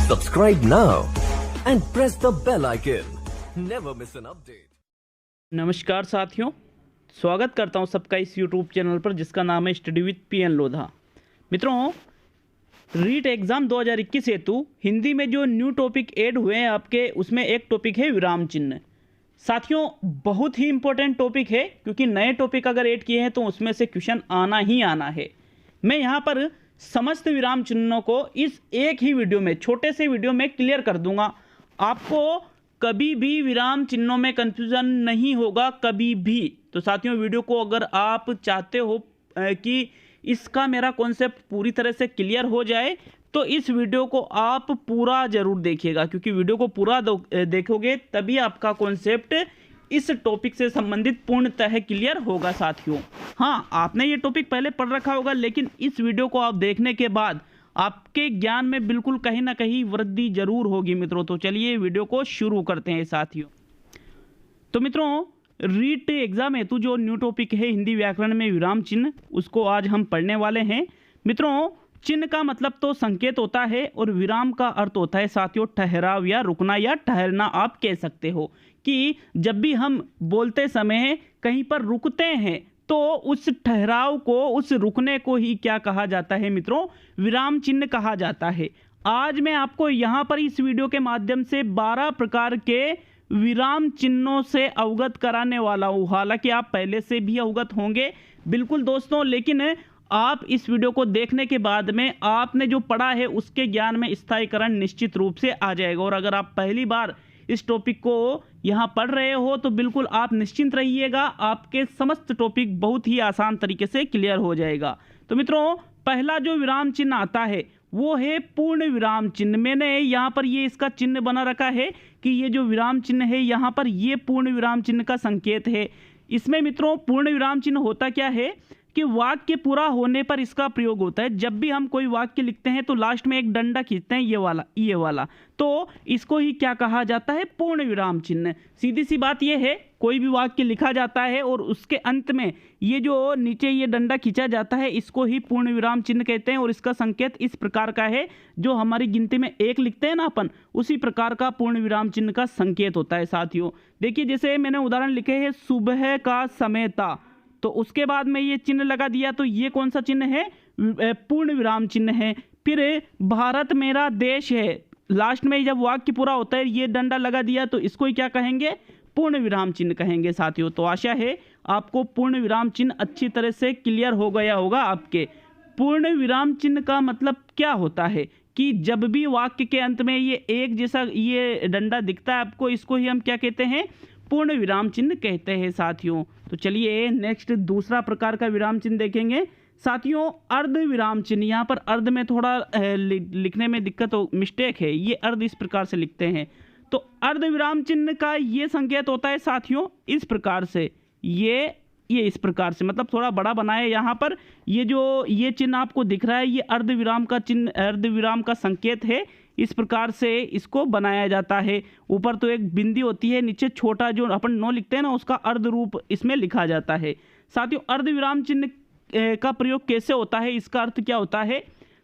Subscribe now and press the bell icon. Never miss an update. नमस्कार साथियों, स्वागत करता हूं सबका इस YouTube चैनल पर जिसका नाम है स्टडी विद पीएन लोधा। मित्रों, रीट एग्ज़ाम 2021 हेतु हिंदी में जो न्यू टॉपिक ऐड हुए हैं आपके, उसमें एक टॉपिक है विराम चिन्ह। साथियों, बहुत ही इंपॉर्टेंट टॉपिक है क्योंकि नए टॉपिक अगर ऐड किए हैं तो उसमें से क्वेश्चन आना ही आना है। मैं यहाँ पर समस्त विराम चिन्हों को इस एक ही वीडियो में, छोटे से वीडियो में क्लियर कर दूंगा। आपको कभी भी विराम चिन्हों में कंफ्यूजन नहीं होगा, कभी भी। तो साथियों, वीडियो को अगर आप चाहते हो कि इसका मेरा कॉन्सेप्ट पूरी तरह से क्लियर हो जाए तो इस वीडियो को आप पूरा ज़रूर देखिएगा, क्योंकि वीडियो को पूरा देखोगे तभी आपका कॉन्सेप्ट इस टॉपिक से संबंधित पूर्णतः क्लियर होगा। साथियों, हाँ, आपने ये टॉपिक पहले पढ़ रखा होगा, लेकिन इस वीडियो को आप देखने के बाद आपके ज्ञान में बिल्कुल कहीं ना कहीं वृद्धि जरूर होगी मित्रों। तो चलिए वीडियो को शुरू करते हैं साथियों। तो मित्रों, रीट एग्जाम हेतु जो न्यू टॉपिक है हिंदी व्याकरण में विराम चिन्ह, उसको आज हम पढ़ने वाले हैं। मित्रों, चिन्ह का मतलब तो संकेत होता है और विराम का अर्थ होता है साथियों ठहराव या रुकना या ठहरना। आप कह सकते हो कि जब भी हम बोलते समय कहीं पर रुकते हैं तो उस ठहराव को, उस रुकने को ही क्या कहा जाता है मित्रों? विराम चिन्ह कहा जाता है। आज मैं आपको यहाँ पर इस वीडियो के माध्यम से 12 प्रकार के विराम चिन्हों से अवगत कराने वाला हूँ। हालांकि आप पहले से भी अवगत होंगे बिल्कुल दोस्तों, लेकिन आप इस वीडियो को देखने के बाद में आपने जो पढ़ा है उसके ज्ञान में स्थायीकरण निश्चित रूप से आ जाएगा। और अगर आप पहली बार इस टॉपिक को यहाँ पढ़ रहे हो तो बिल्कुल आप निश्चिंत रहिएगा, आपके समस्त टॉपिक बहुत ही आसान तरीके से क्लियर हो जाएगा। तो मित्रों, पहला जो विराम चिन्ह आता है वो है पूर्ण विराम चिन्ह। मैंने यहाँ पर ये इसका चिन्ह बना रखा है कि ये जो विराम चिन्ह है यहाँ पर ये पूर्ण विराम चिन्ह का संकेत है। इसमें मित्रों पूर्ण विराम चिन्ह होता क्या है कि वाक्य पूरा होने पर इसका प्रयोग होता है। जब भी हम कोई वाक्य लिखते हैं तो लास्ट में एक डंडा खींचते हैं, ये वाला, तो इसको ही क्या कहा जाता है? पूर्ण विराम चिन्ह। सीधी सी बात यह है, कोई भी वाक्य लिखा जाता है और उसके अंत में ये जो नीचे ये डंडा खींचा जाता है, इसको ही पूर्ण विराम चिन्ह कहते हैं। और इसका संकेत इस प्रकार का है, जो हमारी गिनती में एक लिखते हैं ना अपन, उसी प्रकार का पूर्ण विराम चिन्ह का संकेत होता है। साथियों देखिए, जैसे मैंने उदाहरण लिखे हैं, सुबह का समय था, तो उसके बाद में ये चिन्ह लगा दिया, तो ये कौन सा चिन्ह है? पूर्ण विराम चिन्ह है। फिर भारत मेरा देश है, लास्ट में जब वाक्य पूरा होता है ये डंडा लगा दिया, तो इसको ही क्या कहेंगे? पूर्ण विराम चिन्ह कहेंगे साथियों। तो आशा है आपको पूर्ण विराम चिन्ह अच्छी तरह से क्लियर हो गया होगा आपके। पूर्ण विराम चिन्ह का मतलब क्या होता है कि जब भी वाक्य के अंत में ये एक जैसा ये डंडा दिखता है आपको, इसको ही हम क्या कहते हैं? पूर्ण विराम चिन्ह कहते हैं साथियों। तो चलिए नेक्स्ट दूसरा प्रकार का विराम चिन्ह देखेंगे साथियों, अर्ध विराम चिन्ह। यहाँ पर अर्ध में थोड़ा लिखने में दिक्कत मिस्टेक है, ये अर्ध इस प्रकार से लिखते हैं। तो अर्ध विराम चिन्ह का ये संकेत होता है साथियों इस प्रकार से, ये इस प्रकार से, मतलब थोड़ा बड़ा बना है यहाँ पर। ये जो ये चिन्ह आपको दिख रहा है, ये अर्ध विराम का चिन्ह, अर्ध विराम का संकेत है। इस प्रकार से इसको बनाया जाता है। ऊपर तो एक बिंदी होती है, नीचे छोटा जो अपन नो लिखते हैं ना, उसका अर्ध रूप इसमें लिखा जाता है। साथियों, अर्ध विराम चिन्ह का प्रयोग कैसे होता है, इसका अर्थ क्या होता है?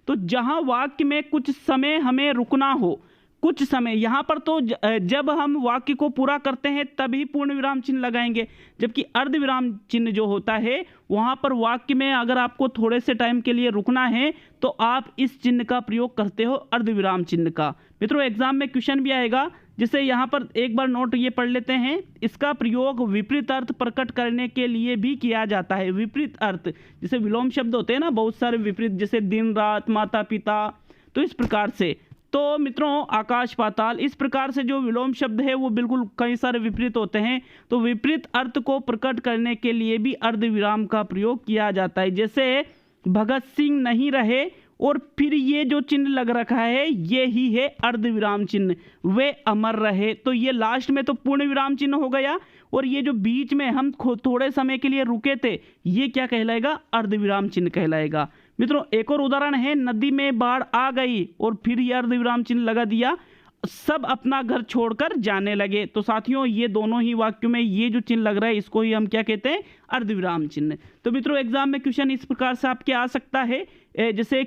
तो जहां वाक्य में कुछ समय हमें रुकना हो, कुछ समय, यहाँ पर तो जब हम वाक्य को पूरा करते हैं तभी पूर्ण विराम चिन्ह लगाएंगे, जबकि अर्ध विराम चिन्ह जो होता है वहाँ पर वाक्य में अगर आपको थोड़े से टाइम के लिए रुकना है तो आप इस चिन्ह का प्रयोग करते हो, अर्ध विराम चिन्ह का। मित्रों, एग्जाम में क्वेश्चन भी आएगा, जिसे यहाँ पर एक बार नोट ये पढ़ लेते हैं। इसका प्रयोग विपरीत अर्थ प्रकट करने के लिए भी किया जाता है। विपरीत अर्थ, जैसे विलोम शब्द होते हैं ना बहुत सारे विपरीत, जैसे दिन रात, माता पिता, तो इस प्रकार से। तो मित्रों, आकाश पाताल, इस प्रकार से जो विलोम शब्द है वो बिल्कुल कई सारे विपरीत होते हैं। तो विपरीत अर्थ को प्रकट करने के लिए भी अर्ध विराम का प्रयोग किया जाता है। जैसे भगत सिंह नहीं रहे और फिर ये जो चिन्ह लग रखा है ये ही है अर्ध विराम चिन्ह, वे अमर रहे। तो ये लास्ट में तो पूर्ण विराम चिन्ह हो गया, और ये जो बीच में हम थोड़े समय के लिए रुके थे ये क्या कहलाएगा? अर्ध विराम चिन्ह कहलाएगा। मित्रों, एक और उदाहरण है, नदी में बाढ़ आ गई और फिर ये अर्ध विराम चिन्ह लगा दिया, सब अपना घर छोड़कर जाने लगे। तो साथियों, ये दोनों ही वाक्यों में ये जो चिन्ह लग रहा है इसको ही हम क्या कहते हैं? अर्ध विराम चिन्ह। तो मित्रों, एग्जाम में क्वेश्चन इस प्रकार से आपके आ सकता है, जैसे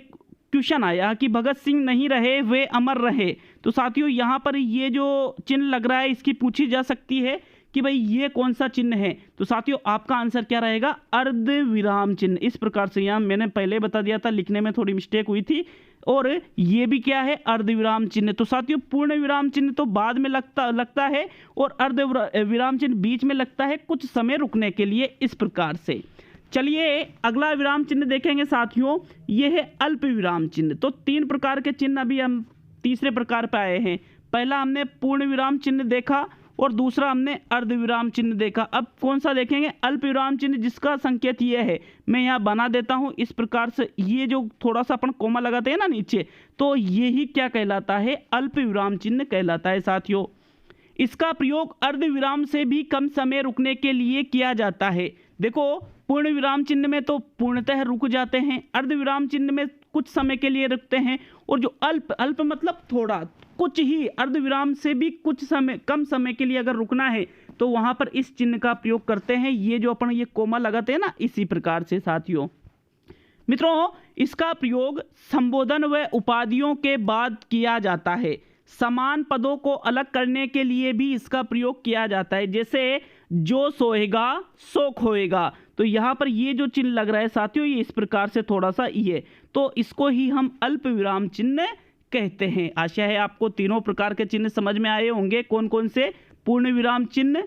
क्वेश्चन आया कि भगत सिंह नहीं रहे वे अमर रहे, तो साथियों यहाँ पर ये जो चिन्ह लग रहा है इसकी पूछी जा सकती है कि भाई ये कौन सा चिन्ह है। तो साथियों आपका आंसर क्या रहेगा, अर्ध विराम चिन्ह। इस प्रकार से, यहाँ मैंने पहले बता दिया था, लिखने में थोड़ी मिस्टेक हुई थी, और ये भी क्या है, अर्ध विराम चिन्ह। तो साथियों पूर्ण विराम चिन्ह तो बाद में लगता है और अर्ध विराम चिन्ह बीच में लगता है कुछ समय रुकने के लिए, इस प्रकार से। चलिए अगला विराम चिन्ह देखेंगे साथियों, ये है अल्प विराम चिन्ह। तो 3 प्रकार के चिन्ह अभी हम तीसरे प्रकार पे आए हैं। पहला हमने पूर्ण विराम चिन्ह देखा और दूसरा हमने अर्ध विराम चिन्ह देखा। अब कौन सा देखेंगे, अल्प विराम चिन्ह, जिसका संकेत ये है, मैं यहाँ बना देता हूँ इस प्रकार से। ये जो थोड़ा सा अपन कोमा लगाते हैं ना नीचे, तो यही क्या कहलाता है, अल्प विराम चिन्ह कहलाता है साथियों। इसका प्रयोग अर्ध विराम से भी कम समय रुकने के लिए किया जाता है। देखो पूर्ण विराम चिन्ह में तो पूर्णतः रुक जाते हैं, अर्ध विराम चिन्ह में कुछ समय के लिए रुकते हैं, और जो अल्प मतलब थोड़ा कुछ ही, अर्ध विराम से भी कुछ समय, कम समय के लिए अगर रुकना है तो वहां पर इस चिन्ह का प्रयोग करते हैं। ये जो अपन ये कोमा लगाते हैं ना, इसी प्रकार से साथियों। मित्रों इसका प्रयोग संबोधन व उपाधियों के बाद किया जाता है। समान पदों को अलग करने के लिए भी इसका प्रयोग किया जाता है, जैसे जो सोएगा सो खोएगा। तो यहाँ पर ये जो चिन्ह लग रहा है साथियों, ये इस प्रकार से थोड़ा सा ये, तो इसको ही हम अल्प विराम चिन्ह कहते हैं। आशा है आपको तीनों प्रकार के चिन्ह समझ में आए होंगे, कौन कौन से, पूर्ण विराम चिन्ह,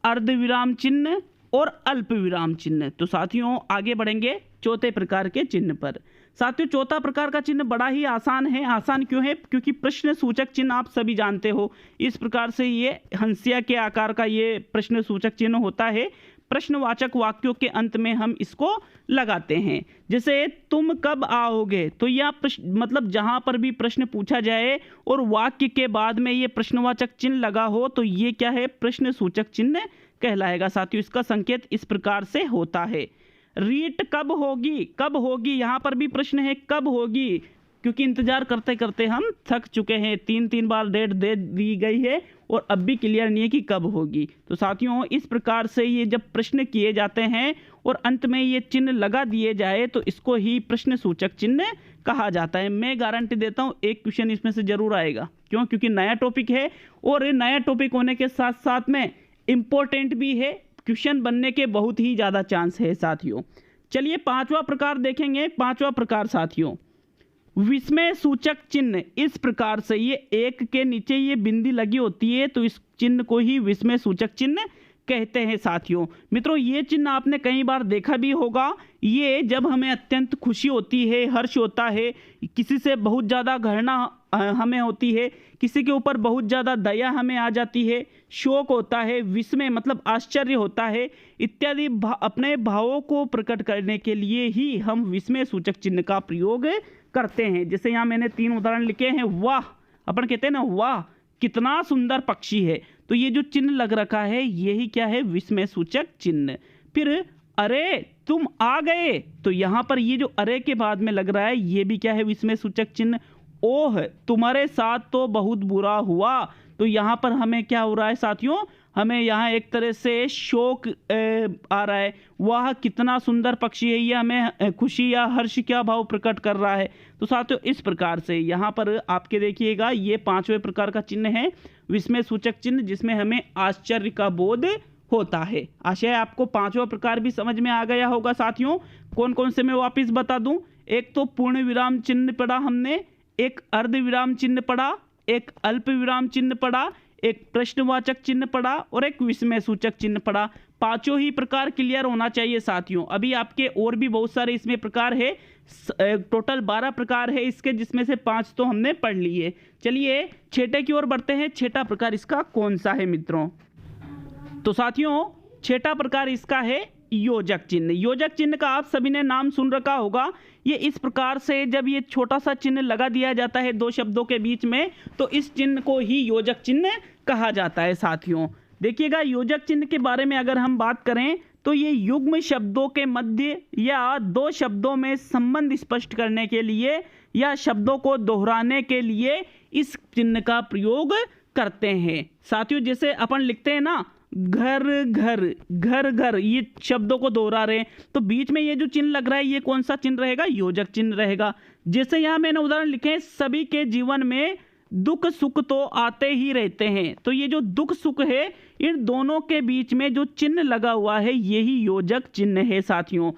अर्ध विराम चिन्ह और अल्प विराम चिन्ह। तो साथियों आगे बढ़ेंगे चौथे प्रकार के चिन्ह पर। साथियों चौथा प्रकार का चिन्ह बड़ा ही आसान है। आसान क्यों है, क्योंकि प्रश्न सूचक चिन्ह आप सभी जानते हो। इस प्रकार से ये हंसिया के आकार का ये प्रश्न सूचक चिन्ह होता है। प्रश्नवाचक वाक्यों के अंत में हम इसको लगाते हैं, जैसे तुम कब आओगे। तो यह प्रश्न मतलब जहां पर भी प्रश्न पूछा जाए और वाक्य के बाद में ये प्रश्नवाचक चिन्ह लगा हो, तो ये क्या है, प्रश्न सूचक चिन्ह कहलाएगा साथियों। इसका संकेत इस प्रकार से होता है। रीट कब होगी, कब होगी, यहाँ पर भी प्रश्न है कब होगी, क्योंकि इंतजार करते करते हम थक चुके हैं। 3 बार डेट दे दी गई है और अब भी क्लियर नहीं है कि कब होगी। तो साथियों इस प्रकार से ये जब प्रश्न किए जाते हैं और अंत में ये चिन्ह लगा दिए जाए, तो इसको ही प्रश्न सूचक चिन्ह कहा जाता है। मैं गारंटी देता हूँ एक क्वेश्चन इसमें से जरूर आएगा। क्यों, क्योंकि नया टॉपिक है, और नया टॉपिक होने के साथ साथ में इम्पोर्टेंट भी है, क्वेश्चन बनने के बहुत ही ज़्यादा चांस है साथियों। चलिए 5वां प्रकार देखेंगे। 5वां प्रकार साथियों विस्मय सूचक चिन्ह। इस प्रकार से ये एक के नीचे ये बिंदी लगी होती है, तो इस चिन्ह को ही विस्मय सूचक चिन्ह कहते हैं साथियों। मित्रों ये चिन्ह आपने कई बार देखा भी होगा। ये जब हमें अत्यंत खुशी होती है, हर्ष होता है, किसी से बहुत ज़्यादा घृणा हमें होती है, किसी के ऊपर बहुत ज़्यादा दया हमें आ जाती है, शोक होता है, विस्मय मतलब आश्चर्य होता है, इत्यादि अपने भावों को प्रकट करने के लिए ही हम विस्मय सूचक चिन्ह का प्रयोग करते हैं। जैसे यहाँ मैंने 3 उदाहरण लिखे हैं। वाह, अपन कहते हैं ना, वाह कितना सुंदर पक्षी है, तो ये जो चिन्ह लग रखा है यही क्या है, विस्मय सूचक चिन्ह। फिर अरे तुम आ गए, तो यहाँ पर ये जो अरे के बाद में लग रहा है ये भी क्या है, विस्मय सूचक चिन्ह। ओह तुम्हारे साथ तो बहुत बुरा हुआ, तो यहाँ पर हमें क्या हो रहा है साथियों, हमें यहाँ एक तरह से शोक आ रहा है। वाह कितना सुंदर पक्षी है, ये हमें खुशी या हर्ष क्या भाव प्रकट कर रहा है। तो साथियों इस प्रकार से यहाँ पर आपके देखिएगा ये 5वें प्रकार का चिन्ह है, विस्मय सूचक चिन्ह, जिसमें हमें आश्चर्य का बोध होता है। आशा है आपको 5वां प्रकार भी समझ में आ गया होगा साथियों। कौन कौन से मैं वापिस बता दूं, एक तो पूर्ण विराम चिन्ह पढ़ा हमने, एक अर्ध विराम चिन्ह पढ़ा, एक अल्प विराम चिन्ह पढ़ा, एक प्रश्नवाचक चिन्ह पढ़ा और एक विस्मय सूचक चिन्ह पढ़ा। 5 ही प्रकार क्लियर होना चाहिए साथियों। अभी आपके और भी बहुत सारे इसमें प्रकार है, टोटल 12 प्रकार है इसके, जिसमें से 5 तो हमने पढ़ लिए। चलिए छठे की ओर बढ़ते हैं। छठा प्रकार इसका कौन सा है मित्रों, तो साथियों छठा प्रकार इसका है योजक चिन्ह। योजक चिन्ह का आप सभी ने नाम सुन रखा होगा। ये इस प्रकार से जब ये छोटा सा चिन्ह लगा दिया जाता है 2 शब्दों के बीच में, तो इस चिन्ह को ही योजक चिन्ह कहा जाता है साथियों। देखिएगा योजक चिन्ह के बारे में अगर हम बात करें, तो ये युग्म शब्दों के मध्य या 2 शब्दों में संबंध स्पष्ट करने के लिए या शब्दों को दोहराने के लिए इस चिन्ह का प्रयोग करते हैं साथियों। जैसे अपन लिखते हैं ना, घर घर घर घर, ये शब्दों को दोहरा रहे हैं, तो बीच में ये जो चिन्ह लग रहा है ये कौन सा चिन्ह रहेगा, योजक चिन्ह रहेगा। जैसे यहाँ मैंने उदाहरण लिखे हैं, सभी के जीवन में दुख सुख तो आते ही रहते हैं। तो ये जो दुख सुख है, इन दोनों के बीच में जो चिन्ह लगा हुआ है, यही योजक चिन्ह है साथियों।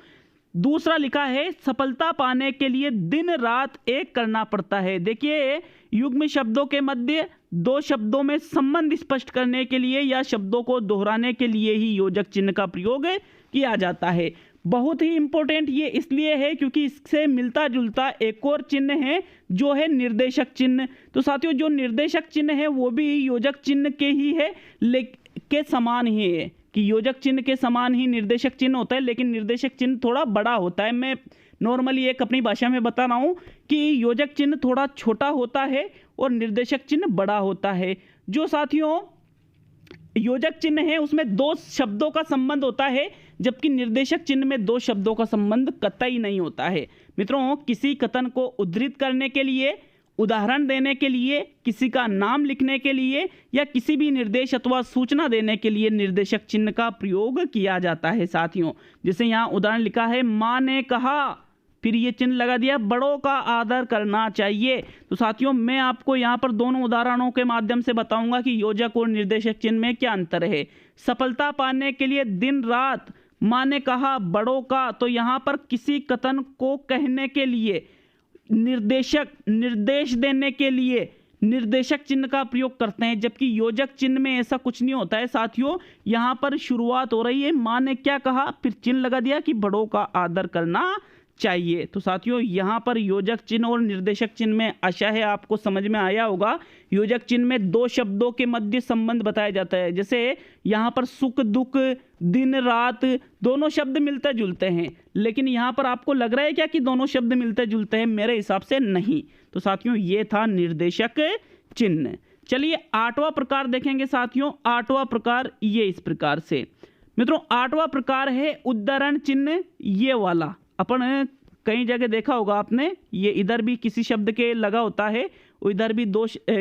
दूसरा लिखा है, सफलता पाने के लिए दिन रात एक करना पड़ता है। देखिए, युग्म शब्दों के मध्य दो शब्दों में संबंध स्पष्ट करने के लिए या शब्दों को दोहराने के लिए ही योजक चिन्ह का प्रयोग किया जाता है। बहुत ही इंपॉर्टेंट ये इसलिए है क्योंकि इससे मिलता जुलता एक और चिन्ह है जो है निर्देशक चिन्ह। तो साथियों, जो निर्देशक चिन्ह है वो भी योजक चिन्ह के ही है, के समान ही है कि योजक चिन्ह के समान ही निर्देशक चिन्ह होता है, लेकिन निर्देशक चिन्ह थोड़ा बड़ा होता है। मैं नॉर्मली एक अपनी भाषा में बता रहा हूँ कि योजक चिन्ह थोड़ा छोटा होता है और निर्देशक चिन्ह बड़ा होता है। जो साथियों योजक चिन्ह है उसमें दो शब्दों का संबंध होता है, जबकि निर्देशक चिन्ह में दो शब्दों का संबंध कतई नहीं होता है। मित्रों, किसी कथन को उद्धृत करने के लिए, उदाहरण देने के लिए, किसी का नाम लिखने के लिए या किसी भी निर्देश अथवा सूचना देने के लिए निर्देशक चिन्ह का प्रयोग किया जाता है साथियों। जैसे यहाँ उदाहरण लिखा है, माँ ने कहा, फिर ये चिन्ह लगा दिया, बड़ों का आदर करना चाहिए। तो साथियों, मैं आपको यहाँ पर दोनों उदाहरणों के माध्यम से बताऊंगा कि योजक और निर्देशक चिन्ह में क्या अंतर है। सफलता पाने के लिए दिन रात, माँ ने कहा, बड़ों का, तो यहाँ पर किसी कथन को कहने के लिए, निर्देशक निर्देश देने के लिए निर्देशक चिन्ह का प्रयोग करते हैं, जबकि योजक चिन्ह में ऐसा कुछ नहीं होता है साथियों। यहाँ पर शुरुआत हो रही है, माँ ने क्या कहा, फिर चिन्ह लगा दिया कि बड़ों का आदर करना चाहिए। तो साथियों, यहाँ पर योजक चिन्ह और निर्देशक चिन्ह में, आशा है आपको समझ में आया होगा, योजक चिन्ह में दो शब्दों के मध्य संबंध बताया जाता है। जैसे यहाँ पर सुख दुख, दिन रात, दोनों शब्द मिलते जुलते हैं, लेकिन यहाँ पर आपको लग रहा है क्या कि दोनों शब्द मिलते जुलते हैं? मेरे हिसाब से नहीं। तो साथियों, ये था निर्देशक चिन्ह। चलिए आठवां प्रकार देखेंगे साथियों। आठवां प्रकार ये इस प्रकार से, मित्रों, आठवां प्रकार है उद्धरण चिन्ह। ये वाला अपन कई जगह देखा होगा आपने, ये इधर भी किसी शब्द के लगा होता है, इधर भी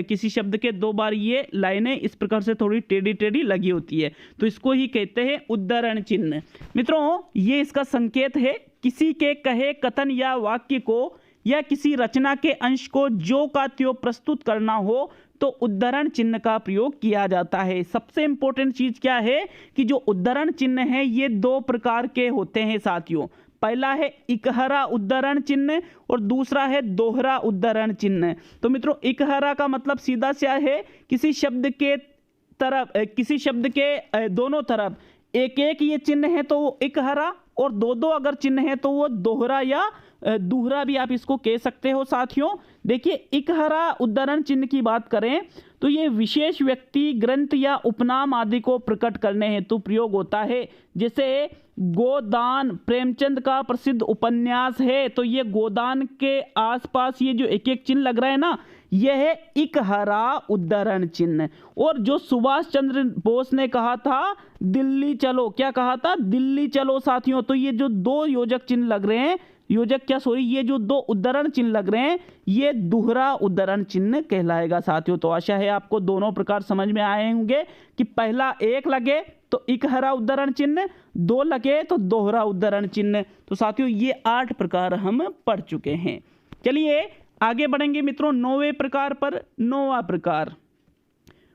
किसी शब्द के दो बार ये लाइनें इस प्रकार से थोड़ी टेढ़ी टेढ़ी लगी होती है, तो इसको ही कहते हैं उद्धरण चिन्ह। मित्रों, ये इसका संकेत है, किसी के कहे कथन या वाक्य को या किसी रचना के अंश को जो का त्यों प्रस्तुत करना हो तो उद्धरण चिन्ह का प्रयोग किया जाता है। सबसे इंपॉर्टेंट चीज क्या है कि जो उद्धरण चिन्ह है ये दो प्रकार के होते हैं साथियों। पहला है इकहरा उद्धरण चिन्ह और दूसरा है दोहरा उद्धरण चिन्ह। तो मित्रों, इकहरा का मतलब सीधा सा है किसी शब्द के तरफ, किसी शब्द के दोनों तरफ एक एक ये चिन्ह है तो वो इकहरा, और दो दो अगर चिन्ह है तो वो दोहरा या दूहरा भी आप इसको कह सकते हो साथियों। देखिए, इकहरा उद्धरण चिन्ह की बात करें तो ये विशेष व्यक्ति, ग्रंथ या उपनाम आदि को प्रकट करने हेतु प्रयोग होता है। जैसे गोदान प्रेमचंद का प्रसिद्ध उपन्यास है, तो ये गोदान के आसपास ये जो एक एक चिन्ह लग रहा है ना, यह है इकहरा उद्धरण चिन्ह। और जो सुभाष चंद्र बोस ने कहा था दिल्ली चलो, क्या कहा था? दिल्ली चलो साथियों। तो ये जो दो योजक चिन्ह लग रहे हैं, ये जो दो उद्धरण चिन्ह लग रहे हैं, ये दोहरा उद्धरण चिन्ह कहलाएगा साथियों। तो आशा है आपको दोनों प्रकार समझ में आए होंगे कि पहला एक लगे तो इकहरा उद्धरण चिन्ह, दो लगे तो दोहरा उद्धरण चिन्ह। तो साथियों, ये 8 प्रकार हम पढ़ चुके हैं। चलिए आगे बढ़ेंगे मित्रों 9वें प्रकार पर। 9वां प्रकार,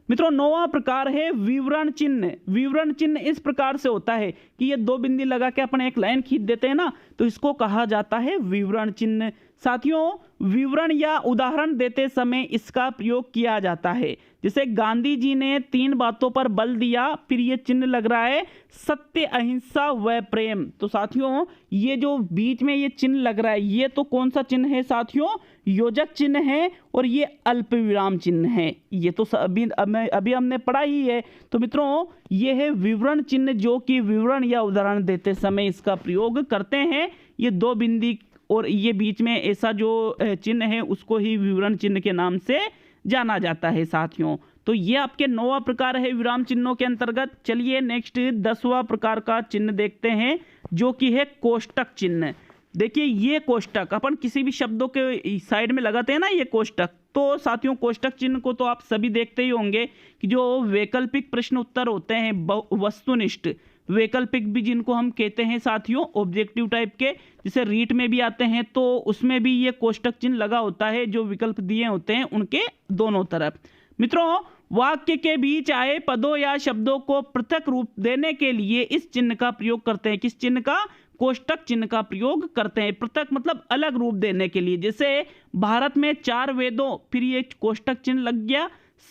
मित्रों 9वां प्रकार है विवरण चिन्ह। विवरण चिन्ह इस प्रकार से होता है कि ये दो बिंदी लगा के अपन एक लाइन खींच देते हैं ना, तो इसको कहा जाता है विवरण चिन्ह। साथियों, विवरण या उदाहरण देते समय इसका प्रयोग किया जाता है। जैसे गांधी जी ने 3 बातों पर बल दिया, फिर ये चिन्ह लग रहा है सत्य, अहिंसा व प्रेम। तो साथियों, ये जो बीच में ये चिन्ह लग रहा है, ये तो कौन सा चिन्ह है साथियों? योजक चिन्ह है, और ये अल्प विराम चिन्ह है। ये तो अभी हमने पढ़ा ही है। तो मित्रों, ये है विवरण चिन्ह, जो कि विवरण या उदाहरण देते समय इसका प्रयोग करते हैं। ये दो बिंदी और ये बीच में ऐसा जो चिन्ह है उसको ही विवरण चिन्ह के नाम से जाना जाता है साथियों। तो ये आपके 9वां प्रकार है विराम चिन्हों के अंतर्गत। चलिए नेक्स्ट 10वां प्रकार का चिन्ह देखते हैं, जो कि है कोष्टक चिन्ह। देखिए, ये कोष्टक अपन किसी भी शब्दों के साइड में लगाते हैं ना, ये कोष्टक। तो साथियों, कोष्टक चिन्ह को तो आप सभी देखते ही होंगे कि जो वैकल्पिक प्रश्न उत्तर होते हैं वस्तुनिष्ठ, वैकल्पिक भी जिनको हम कहते हैं साथियों, ऑब्जेक्टिव टाइप के, जिसे रीट में भी आते हैं, तो उसमें भी ये कोष्टक चिन्ह लगा होता है जो विकल्प दिए होते हैं उनके दोनों तरफ। मित्रों, वाक्य के बीच आए पदों या शब्दों को पृथक रूप देने के लिए इस चिन्ह का प्रयोग करते हैं। किस चिन्ह का? कोष्टक चिन्ह का प्रयोग करते हैं। पृथक मतलब अलग रूप देने के लिए। जैसे भारत में 4 वेदों, फिर ये कोष्टक चिन्ह लग गया,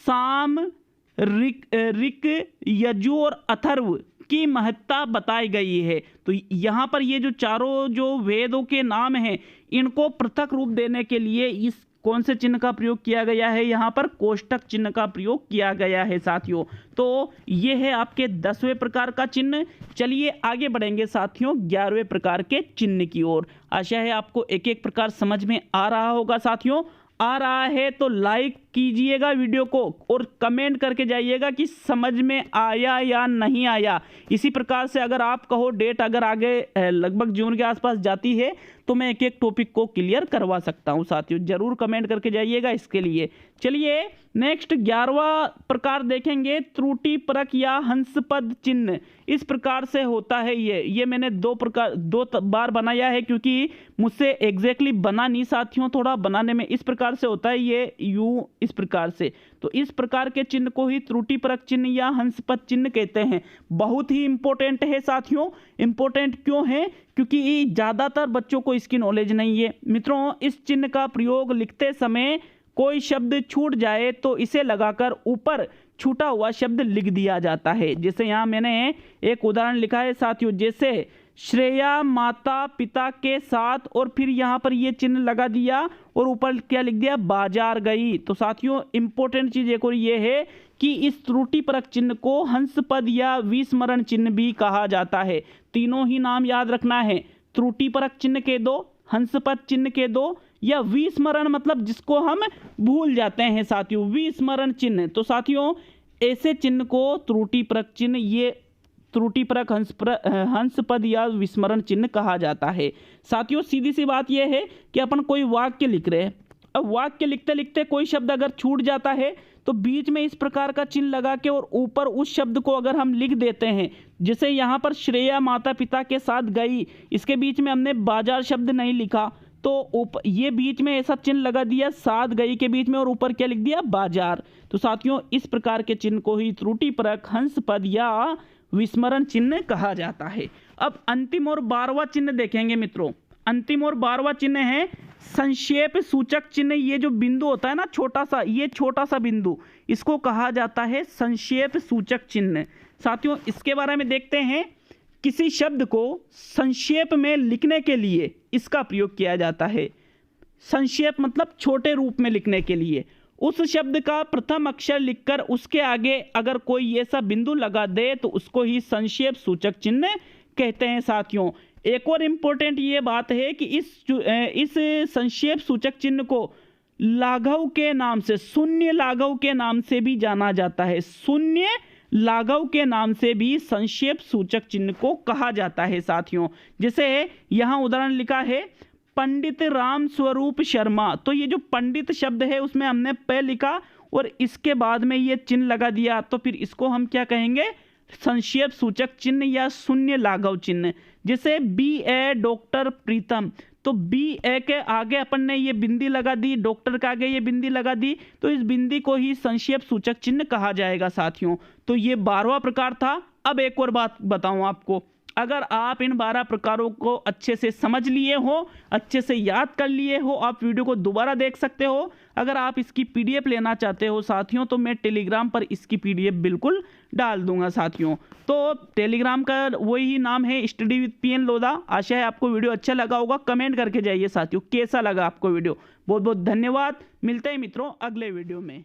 साम, ऋक, यजु और अथर्व की महत्ता बताई गई है। तो यहाँ पर ये जो चारों जो वेदों के नाम हैं, इनको पृथक रूप देने के लिए इस कौन से चिन्ह का प्रयोग किया गया है? यहाँ पर कोष्टक चिन्ह का प्रयोग किया गया है साथियों। तो ये है आपके 10वें प्रकार का चिन्ह। चलिए आगे बढ़ेंगे साथियों 11वें प्रकार के चिन्ह की ओर। आशा है आपको एक एक प्रकार समझ में आ रहा होगा साथियों। आ रहा है तो लाइक कीजिएगा वीडियो को और कमेंट करके जाइएगा कि समझ में आया या नहीं आया। इसी प्रकार से अगर आप कहो डेट अगर आगे लगभग जून के आसपास जाती है तो मैं एक एक टॉपिक को क्लियर करवा सकता हूं साथियों। जरूर कमेंट करके जाइएगा इसके लिए। चलिए नेक्स्ट 11वां प्रकार देखेंगे, त्रुटि परक या हंसपद चिन्ह। इस प्रकार से होता है ये मैंने दो बार बनाया है क्योंकि मुझसे एग्जैक्टली बना नहीं साथियों, थोड़ा बनाने में इस प्रकार से होता है ये यूं इस प्रकार से। तो इस प्रकार के चिन्ह को ही त्रुटि परक चिन्ह या हंसपद चिन्ह कहते हैं। बहुत ही इंपॉर्टेंट है साथियों। इंपॉर्टेंट क्यों है? क्योंकि ज्यादातर बच्चों को इसकी नॉलेज नहीं है। मित्रों, इस चिन्ह का प्रयोग लिखते समय कोई शब्द छूट जाए तो इसे लगाकर ऊपर छूटा हुआ शब्द लिख दिया जाता है। जैसे यहाँ मैंने एक उदाहरण लिखा है साथियों, जैसे श्रेया माता पिता के साथ, और फिर यहाँ पर ये चिन्ह लगा दिया और ऊपर क्या लिख दिया? बाजार गई। तो साथियों इंपॉर्टेंट चीज एक और ये है कि इस त्रुटि परक चिन्ह को हंसपद या विस्मरण चिन्ह भी कहा जाता है। तीनों ही नाम याद रखना है। त्रुटि परक चिन्ह के दो, हंसपद चिन्ह के दो, या विस्मरण मतलब जिसको हम भूल जाते हैं साथियों, विस्मरण चिन्ह। तो साथियों ऐसे चिन्ह को त्रुटि परक चिन्ह, ये त्रुटि परक हंसपद या विस्मरण चिन्ह कहा जाता है। साथियों सीधी सी बात यह है कि अपन कोई वाक्य लिख रहे हैं, अब वाक्य लिखते लिखते कोई शब्द अगर छूट जाता है तो बीच में इस प्रकार का चिन्ह लगा के और ऊपर उस शब्द को अगर हम लिख देते हैं, जैसे यहाँ पर श्रेया माता पिता के साथ गई, इसके बीच में हमने बाजार शब्द नहीं लिखा तो ये बीच में ऐसा चिन्ह लगा दिया साथ गई के बीच में और ऊपर क्या लिख दिया? बाजार। तो साथियों इस प्रकार के चिन्ह को ही त्रुटि परक हंसपद या विस्मरण चिन्ह कहा जाता है। अब अंतिम और 12वां चिन्ह देखेंगे मित्रों। अंतिम और 12वां चिन्ह है संक्षेप सूचक चिन्ह। ये जो बिंदु होता है ना छोटा सा, ये छोटा सा बिंदु, इसको कहा जाता है संक्षेप सूचक चिन्ह। साथियों इसके बारे में देखते हैं। किसी शब्द को संक्षेप में लिखने के लिए इसका प्रयोग किया जाता है। संक्षेप मतलब छोटे रूप में लिखने के लिए उस शब्द का प्रथम अक्षर लिखकर उसके आगे अगर कोई ऐसा बिंदु लगा दे तो उसको ही संक्षेप सूचक चिन्ह कहते हैं साथियों। एक और इम्पोर्टेंट ये बात है कि इस संक्षेप सूचक चिन्ह को लाघव के नाम से, शून्य लाघव के नाम से भी जाना जाता है। शून्य लाघव के नाम से भी संक्षेप सूचक चिन्ह को कहा जाता है साथियों। जैसे यहाँ उदाहरण लिखा है पंडित राम स्वरूप शर्मा। तो ये जो पंडित शब्द है उसमें हमने प लिखा और इसके बाद में ये चिन्ह लगा दिया, तो फिर इसको हम क्या कहेंगे? संक्षेप सूचक चिन्ह या शून्य लाघव चिन्ह। जैसे BA डॉक्टर प्रीतम, तो BA के आगे अपन ने ये बिंदी लगा दी, डॉक्टर के आगे ये बिंदी लगा दी, तो इस बिंदी को ही संक्षेप सूचक चिन्ह कहा जाएगा साथियों। तो ये 12वां प्रकार था। अब एक और बात बताऊं आपको, अगर आप इन 12 प्रकारों को अच्छे से समझ लिए हो, अच्छे से याद कर लिए हो, आप वीडियो को दोबारा देख सकते हो। अगर आप इसकी PDF लेना चाहते हो साथियों तो मैं टेलीग्राम पर इसकी PDF बिल्कुल डाल दूंगा साथियों। तो टेलीग्राम का वही नाम है स्टडी विद PN लोधा। आशा है आपको वीडियो अच्छा लगा होगा। कमेंट करके जाइए साथियों कैसा लगा आपको वीडियो। बहुत बहुत धन्यवाद। मिलते हैं मित्रों अगले वीडियो में।